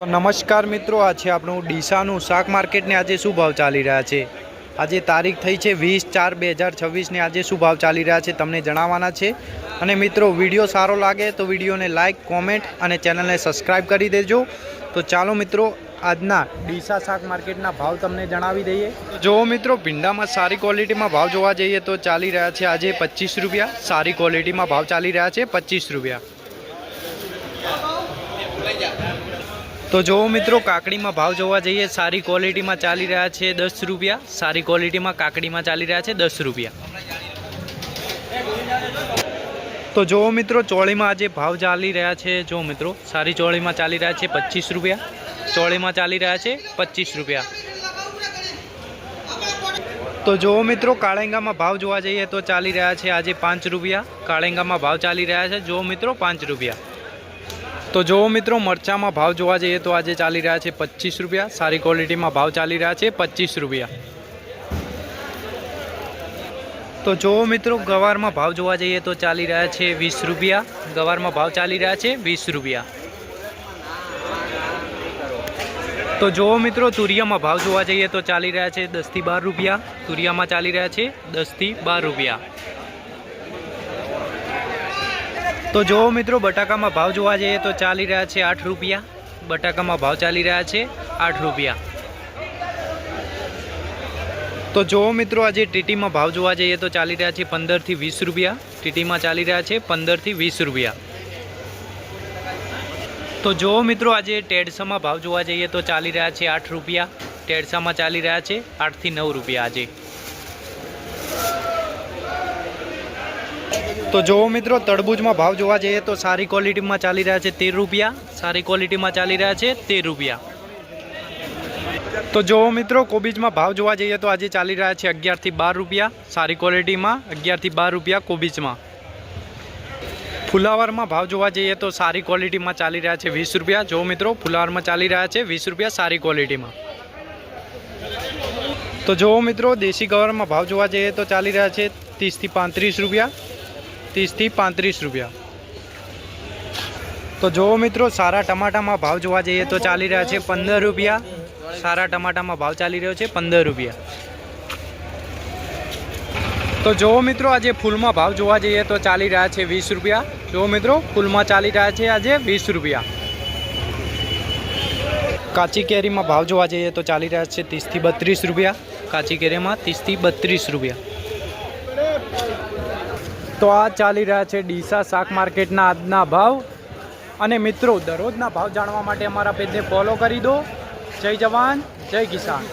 નમસ્કાર મિત્રો, આ છે આપણું ડીસાનું શાક માર્કેટને આજે શું ભાવ ચાલી રહ્યા છે। આજે તારીખ થઈ છે 20/4/2026 ને આજે શું ભાવ ચાલી રહ્યા છે તમને જણાવવાના છે। અને મિત્રો વિડીયો સારો લાગે તો વિડીયોને લાઇક કોમેન્ટ અને ચેનલને સબસ્ક્રાઈબ કરી દેજો। તો ચાલો મિત્રો આજના ડીસા શાક માર્કેટના ભાવ તમને જણાવી દઈએ। જો મિત્રો ભીંડામાં સારી ક્વોલિટીમાં ભાવ જોવા જઈએ તો ચાલી રહ્યા છે આજે 25 રૂપિયા। સારી ક્વોલિટીમાં ભાવ ચાલી રહ્યા છે 25 રૂપિયા। तो जो मित्रों काकड़ी में भाव जोवा जाइए सारी क्वॉलिटी में चाली रहा है 10 रुपया। सारी क्वॉलिटी में काकड़ी में चाली रहा है 10 रुपया। तो जो मित्रों चोली में आज भाव चाली रहा है, जो मित्रों सारी चोली में चाली रहा है 25 रुपया। चोली में चाली रहा है 25 रुपया। तो जो मित्रों काळेंगा में भाव जोवा जाइए तो चाली रहा है आज 5 रुपया। काळेंगा में भाव चाली रहा है जो मित्रों 5 रुपया। तो जो मित्रों मरचा में भाव जोवा जाइए तो आज चाली रहा है 25 रुपया। सारी क्वॉलिटी में भाव चाली रहा है 25 रुपया। तो जो मित्रों गवार में भाव जोवा जाइए तो चाली रहा है 20 रुपया। गवार में भाव चाली रहा है 20 रुपया। तो जो मित्रों तुरिया में भाव जोवा जाइए तो चाली रहा है 10 થી 12 रुपया। तुरिया में चाली रहा है 10 થી 12 रुपया। तो जो मित्रों बटाका में भाव जोवा जाइए तो चाली रहा है 8 रुपया। बटाका में भाव चाली रहा है 8 रुपया। तो जो मित्रों आज टीटी में भाव जोवा जाइए तो चाली रहा है 15 થી 20 रुपया। टीटी में चाली रहा है 15 થી 20 रुपया। तो जो मित्रों आज टेडसा में भाव जोवा जाइए तो चाली रहा है 8 रुपया। टेडसा में चाली रहा है 8 થી 9 रुपया आज। तो जो मित्रों तरबूज में भाव जोवा जाइए तो सारी क्वॉलिटी में चाली रहा है 13 रुपया। सारी क्वॉलिटी में चाली रहा है 13 रुपया। तो जो मित्रों कोबीज में भाव जोवा जाइए तो आज चाली रहा है 11 થી 12 रुपया। सारी क्वॉलिटी में 11 થી 12 रुपया कोबीज में। फुलावर में भाव जोवा जाइए तो सारी क्वॉलिटी में चाली रहा है 20 रुपया। जो मित्रों फुलावर में चाली रहा है 20 रुपया सारी क्वॉलिटी में। तो जो मित्रों देसी गवर में भाव जोवा जाइए तो चाली रहा है 30 થી 35 रुपया। 30 થી 35 रुपया। तो जो मित्रों सारा टमाटा में भाव जोवा जाइए तो चाली रहा है 15 रुपया। सारा टमाटा में भाव चाली रहा है 15 रुपया। तो जो मित्रों आज फूल में भाव जोवा जाइए तो चाली रहा है 20 रुपया। जो मित्रों फूल में चाली रहा है आज 20 रुपया। काची केरी में भाव जोवा जाइए तो चाली रहा है 30 થી 32 रुपया। काची केरी में 30 થી 32 रुपया। तो आ चाली रहा है डीसा शाक मार्केटना आजना भाव। अने मित्रों दररोजना भाव जाणवा माटे अमारा पेजने फॉलो करी दो। जय जवान जय किसान।